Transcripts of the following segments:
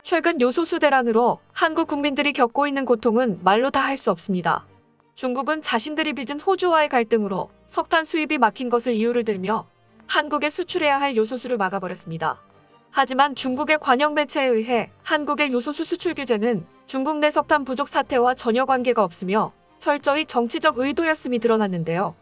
최근 요소수 대란으로 한국 국민들이 겪고 있는 고통은 말로 다 할 수 없습니다. 중국은 자신들이 빚은 호주와의 갈등으로 석탄 수입이 막힌 것을 이유를 들며 한국에 수출해야 할 요소수를 막아버렸습니다. 하지만 중국의 관영 매체에 의해 한국의 요소수 수출 규제는 중국 내 석탄 부족 사태와 전혀 관계가 없으며 철저히 정치적 의도였음이 드러났는데요.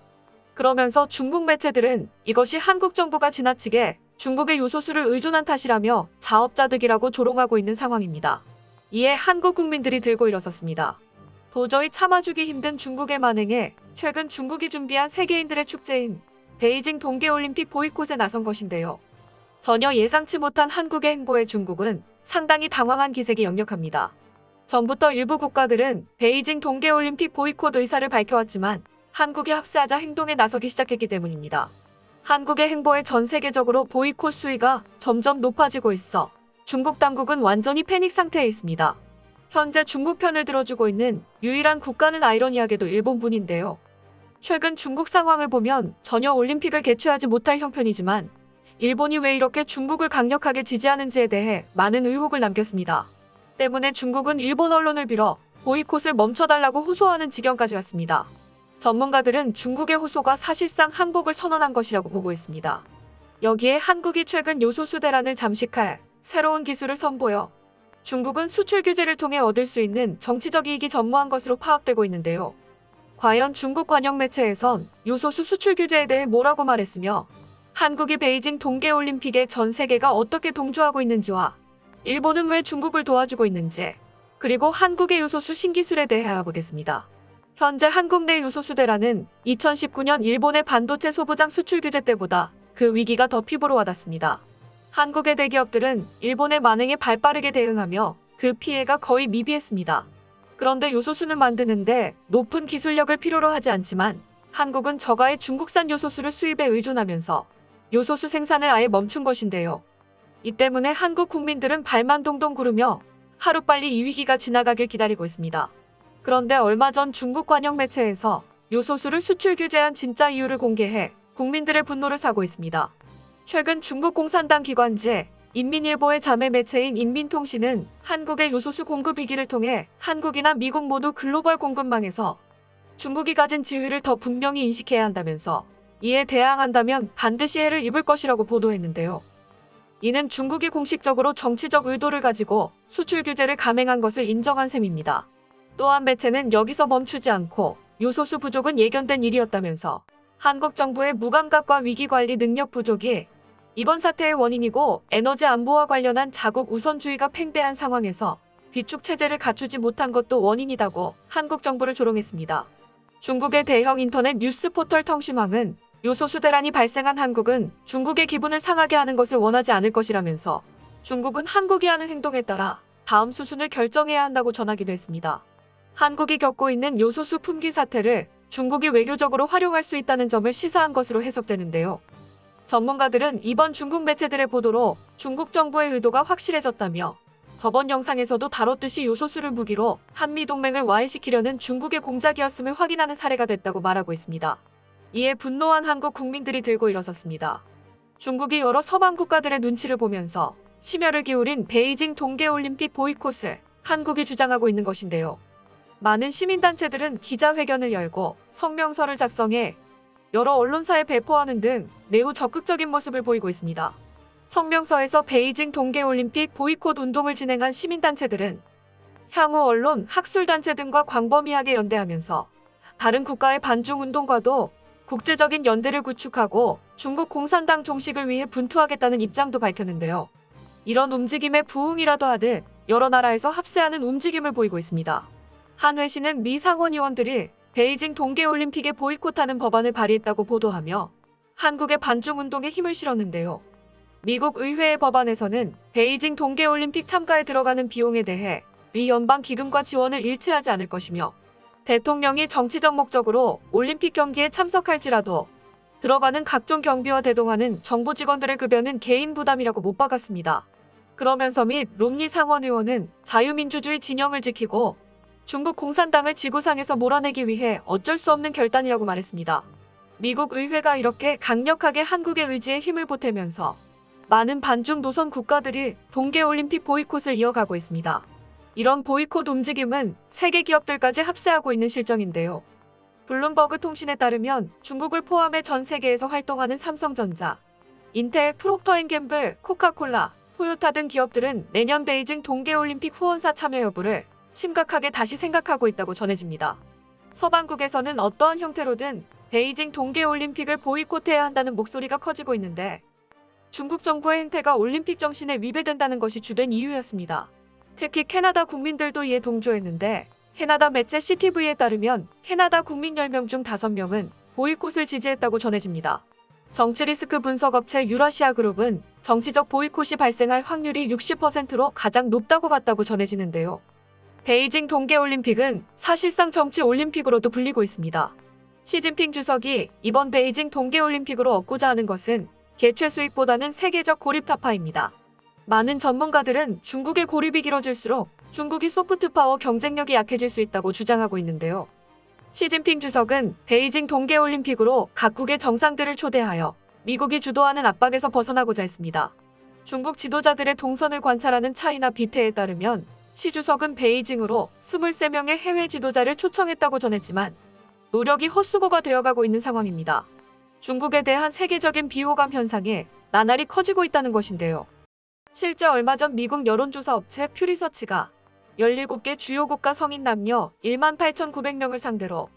그러면서 중국 매체들은 이것이 한국 정부가 지나치게 중국의 요소수를 의존한 탓이라며 자업자득이라고 조롱하고 있는 상황입니다. 이에 한국 국민들이 들고 일어섰습니다. 도저히 참아주기 힘든 중국의 만행에 최근 중국이 준비한 세계인들의 축제인 베이징 동계올림픽 보이콧에 나선 것인데요. 전혀 예상치 못한 한국의 행보에 중국은 상당히 당황한 기색이 역력합니다. 전부터 일부 국가들은 베이징 동계올림픽 보이콧 의사를 밝혀왔지만 한국이 합세하자 행동에 나서기 시작했기 때문입니다. 한국의 행보에 전 세계적으로 보이콧 수위가 점점 높아지고 있어 중국 당국은 완전히 패닉 상태에 있습니다. 현재 중국 편을 들어주고 있는 유일한 국가는 아이러니하게도 일본뿐인데요. 최근 중국 상황을 보면 전혀 올림픽을 개최하지 못할 형편이지만 일본이 왜 이렇게 중국을 강력하게 지지하는지에 대해 많은 의혹을 남겼습니다. 때문에 중국은 일본 언론을 빌어 보이콧을 멈춰달라고 호소하는 지경까지 왔습니다. 전문가들은 중국의 호소가 사실상 항복을 선언한 것이라고 보고 있습니다. 여기에 한국이 최근 요소수 대란을 잠식할 새로운 기술을 선보여 중국은 수출 규제를 통해 얻을 수 있는 정치적 이익이 전무한 것으로 파악되고 있는데요. 과연 중국 관영 매체에선 요소수 수출 규제에 대해 뭐라고 말했으며 한국이 베이징 동계올림픽에 전 세계가 어떻게 동조하고 있는지와 일본은 왜 중국을 도와주고 있는지, 그리고 한국의 요소수 신기술에 대해 알아보겠습니다. 현재 한국 내 요소수 대란은 2019년 일본의 반도체 소부장 수출 규제 때보다 그 위기가 더 피부로 와닿습니다. 한국의 대기업들은 일본의 만행에 발빠르게 대응하며 그 피해가 거의 미비했습니다. 그런데 요소수는 만드는데 높은 기술력을 필요로 하지 않지만 한국은 저가의 중국산 요소수를 수입에 의존하면서 요소수 생산을 아예 멈춘 것인데요. 이 때문에 한국 국민들은 발만 동동 구르며 하루빨리 이 위기가 지나가길 기다리고 있습니다. 그런데 얼마 전 중국 관영 매체에서 요소수를 수출 규제한 진짜 이유를 공개해 국민들의 분노를 사고 있습니다. 최근 중국 공산당 기관지 인민일보의 자매 매체인 인민통신은 한국의 요소수 공급 위기를 통해 한국이나 미국 모두 글로벌 공급망에서 중국이 가진 지위를 더 분명히 인식해야 한다면서 이에 대항한다면 반드시 해를 입을 것이라고 보도했는데요. 이는 중국이 공식적으로 정치적 의도를 가지고 수출 규제를 감행한 것을 인정한 셈입니다. 또한 매체는 여기서 멈추지 않고 요소수 부족은 예견된 일이었다면서 한국 정부의 무감각과 위기관리 능력 부족이 이번 사태의 원인이고 에너지 안보와 관련한 자국 우선주의가 팽배한 상황에서 비축 체제를 갖추지 못한 것도 원인이다고 한국 정부를 조롱했습니다. 중국의 대형 인터넷 뉴스 포털 텅신왕은 요소수 대란이 발생한 한국은 중국의 기분을 상하게 하는 것을 원하지 않을 것이라면서 중국은 한국이 하는 행동에 따라 다음 수순을 결정해야 한다고 전하기도 했습니다. 한국이 겪고 있는 요소수 품귀 사태를 중국이 외교적으로 활용할 수 있다는 점을 시사한 것으로 해석되는데요. 전문가들은 이번 중국 매체들의 보도로 중국 정부의 의도가 확실해졌다며 저번 영상에서도 다뤘듯이 요소수를 무기로 한미동맹을 와해시키려는 중국의 공작이었음을 확인하는 사례가 됐다고 말하고 있습니다. 이에 분노한 한국 국민들이 들고 일어섰습니다. 중국이 여러 서방 국가들의 눈치를 보면서 심혈을 기울인 베이징 동계올림픽 보이콧을 한국이 주장하고 있는 것인데요. 많은 시민단체들은 기자회견을 열고 성명서를 작성해 여러 언론사에 배포하는 등 매우 적극적인 모습을 보이고 있습니다. 성명서에서 베이징 동계올림픽 보이콧 운동을 진행한 시민단체들은 향후 언론, 학술단체 등과 광범위하게 연대하면서 다른 국가의 반중 운동과도 국제적인 연대를 구축하고 중국 공산당 종식을 위해 분투하겠다는 입장도 밝혔는데요. 이런 움직임에 부응이라도 하듯 여러 나라에서 합세하는 움직임을 보이고 있습니다. 한 회신은 미 상원의원들이 베이징 동계올림픽에 보이콧하는 법안을 발의했다고 보도하며 한국의 반중운동에 힘을 실었는데요. 미국 의회의 법안에서는 베이징 동계올림픽 참가에 들어가는 비용에 대해 미 연방기금과 지원을 일치하지 않을 것이며 대통령이 정치적 목적으로 올림픽 경기에 참석할지라도 들어가는 각종 경비와 대동하는 정부 직원들의 급여는 개인 부담이라고 못 박았습니다. 그러면서 및 롬니 상원의원은 자유민주주의 진영을 지키고 중국 공산당을 지구상에서 몰아내기 위해 어쩔 수 없는 결단이라고 말했습니다. 미국 의회가 이렇게 강력하게 한국의 의지에 힘을 보태면서 많은 반중 노선 국가들이 동계올림픽 보이콧을 이어가고 있습니다. 이런 보이콧 움직임은 세계 기업들까지 합세하고 있는 실정인데요. 블룸버그 통신에 따르면 중국을 포함해 전 세계에서 활동하는 삼성전자, 인텔, 프록터앤갬블, 코카콜라, 토요타 등 기업들은 내년 베이징 동계올림픽 후원사 참여 여부를 심각하게 다시 생각하고 있다고 전해집니다. 서방국에서는 어떠한 형태로든 베이징 동계올림픽을 보이콧해야 한다는 목소리가 커지고 있는데 중국 정부의 행태가 올림픽 정신에 위배된다는 것이 주된 이유였습니다. 특히 캐나다 국민들도 이에 동조했는데 캐나다 매체 CTV에 따르면 캐나다 국민 10명 중 5명은 보이콧을 지지했다고 전해집니다. 정치 리스크 분석 업체 유라시아 그룹은 정치적 보이콧이 발생할 확률이 60%로 가장 높다고 봤다고 전해지는데요. 베이징 동계올림픽은 사실상 정치 올림픽으로도 불리고 있습니다. 시진핑 주석이 이번 베이징 동계올림픽으로 얻고자 하는 것은 개최 수익보다는 세계적 고립 타파입니다. 많은 전문가들은 중국의 고립이 길어질수록 중국이 소프트파워 경쟁력이 약해질 수 있다고 주장하고 있는데요. 시진핑 주석은 베이징 동계올림픽으로 각국의 정상들을 초대하여 미국이 주도하는 압박에서 벗어나고자 했습니다. 중국 지도자들의 동선을 관찰하는 차이나 비태에 따르면 시 주석은 베이징으로 23명의 해외 지도자를 초청했다고 전했지만 노력이 헛수고가 되어가고 있는 상황입니다. 중국에 대한 세계적인 비호감 현상이 나날이 커지고 있다는 것인데요. 실제 얼마 전 미국 여론조사 업체 퓨리서치가 17개 주요 국가 성인 남녀 18,900명을 상대로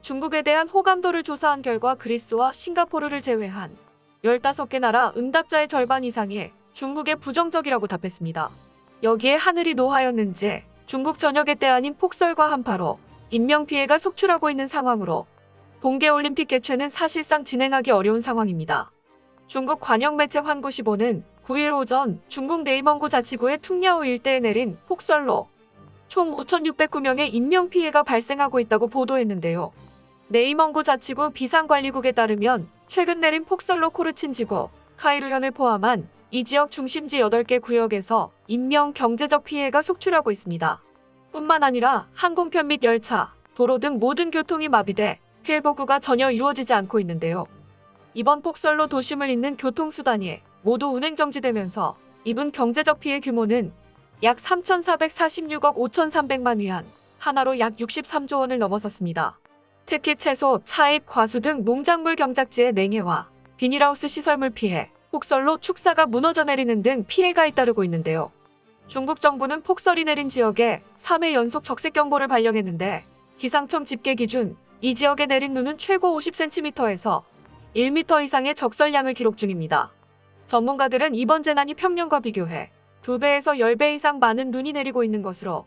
중국에 대한 호감도를 조사한 결과 그리스와 싱가포르를 제외한 15개 나라 응답자의 절반 이상이 중국에 부정적이라고 답했습니다. 여기에 하늘이 노하였는지 중국 전역의 때 아닌 폭설과 한파로 인명피해가 속출하고 있는 상황으로 동계올림픽 개최는 사실상 진행하기 어려운 상황입니다. 중국 관영매체 환구시보는 9일 오전 중국 네이멍구 자치구의 퉁야오 일대에 내린 폭설로 총 5,609명의 인명피해가 발생하고 있다고 보도했는데요. 네이멍구 자치구 비상관리국에 따르면 최근 내린 폭설로 코르친 지구, 카이루현을 포함한 이 지역 중심지 8개 구역에서 인명 경제적 피해가 속출하고 있습니다. 뿐만 아니라 항공편 및 열차, 도로 등 모든 교통이 마비돼 회복구가 전혀 이루어지지 않고 있는데요. 이번 폭설로 도심을 잇는 교통수단이 모두 운행 정지되면서 입은 경제적 피해 규모는 약 3,446억 5,300만 위안, 하나로 약 63조 원을 넘어섰습니다. 특히 채소, 차잎, 과수 등 농작물 경작지의 냉해와 비닐하우스 시설물 피해, 폭설로 축사가 무너져 내리는 등 피해가 잇따르고 있는데요. 중국 정부는 폭설이 내린 지역에 3회 연속 적색경보를 발령했는데 기상청 집계 기준 이 지역에 내린 눈은 최고 50cm에서 1m 이상의 적설량을 기록 중입니다. 전문가들은 이번 재난이 평년과 비교해 2배에서 10배 이상 많은 눈이 내리고 있는 것으로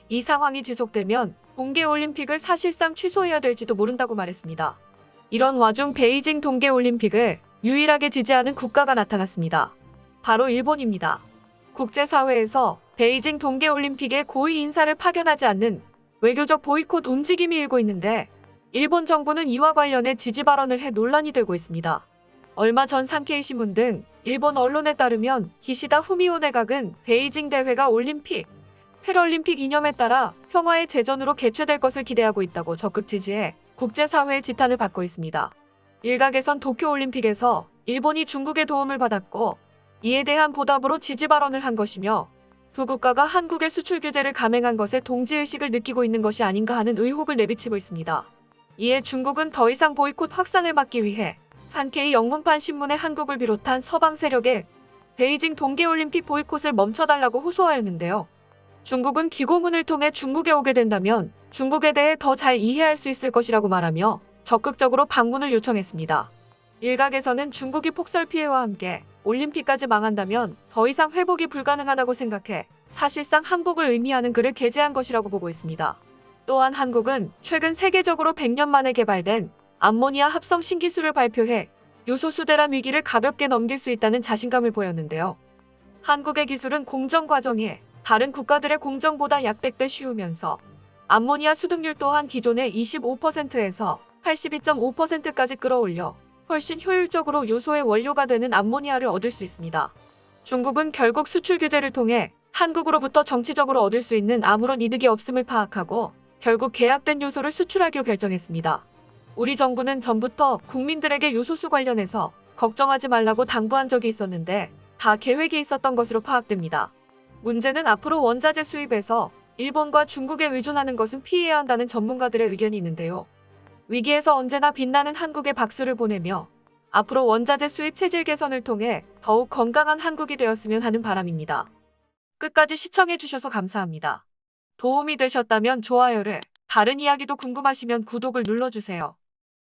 이 상황이 지속되면 동계올림픽을 사실상 취소해야 될지도 모른다고 말했습니다. 이런 와중 베이징 동계올림픽을 유일하게 지지하는 국가가 나타났습니다. 바로 일본입니다. 국제사회에서 베이징 동계올림픽에 고위 인사를 파견하지 않는 외교적 보이콧 움직임이 일고 있는데 일본 정부는 이와 관련해 지지 발언을 해 논란이 되고 있습니다. 얼마 전 산케이 신문 등 일본 언론에 따르면 기시다 후미오 내각은 베이징 대회가 올림픽, 패럴림픽 이념에 따라 평화의 제전으로 개최될 것을 기대하고 있다고 적극 지지해 국제사회의 지탄을 받고 있습니다. 일각에선 도쿄올림픽에서 일본이 중국의 도움을 받았고 이에 대한 보답으로 지지 발언을 한 것이며 두 국가가 한국의 수출 규제를 감행한 것에 동지의식을 느끼고 있는 것이 아닌가 하는 의혹을 내비치고 있습니다. 이에 중국은 더 이상 보이콧 확산을 막기 위해 산케이 영문판 신문에 한국을 비롯한 서방 세력에 베이징 동계올림픽 보이콧을 멈춰달라고 호소하였는데요. 중국은 기고문을 통해 중국에 오게 된다면 중국에 대해 더 잘 이해할 수 있을 것이라고 말하며 적극적으로 방문을 요청했습니다. 일각에서는 중국이 폭설 피해와 함께 올림픽까지 망한다면 더 이상 회복이 불가능하다고 생각해 사실상 항복을 의미하는 글을 게재한 것이라고 보고 있습니다. 또한 한국은 최근 세계적으로 100년 만에 개발된 암모니아 합성 신기술을 발표해 요소수 대란 위기를 가볍게 넘길 수 있다는 자신감을 보였는데요. 한국의 기술은 공정 과정이 다른 국가들의 공정보다 약 100배 쉬우면서 암모니아 수득률 또한 기존의 25%에서 82.5%까지 끌어올려 훨씬 효율적으로 요소의 원료가 되는 암모니아를 얻을 수 있습니다. 중국은 결국 수출 규제를 통해 한국으로부터 정치적으로 얻을 수 있는 아무런 이득이 없음을 파악하고 결국 계약된 요소를 수출하기로 결정했습니다. 우리 정부는 전부터 국민들에게 요소수 관련해서 걱정하지 말라고 당부한 적이 있었는데 다 계획이 있었던 것으로 파악됩니다. 문제는 앞으로 원자재 수입에서 일본과 중국에 의존하는 것은 피해야 한다는 전문가들의 의견이 있는데요. 위기에서 언제나 빛나는 한국에 박수를 보내며 앞으로 원자재 수입 체질 개선을 통해 더욱 건강한 한국이 되었으면 하는 바람입니다. 끝까지 시청해주셔서 감사합니다. 도움이 되셨다면 좋아요를, 다른 이야기도 궁금하시면 구독을 눌러주세요.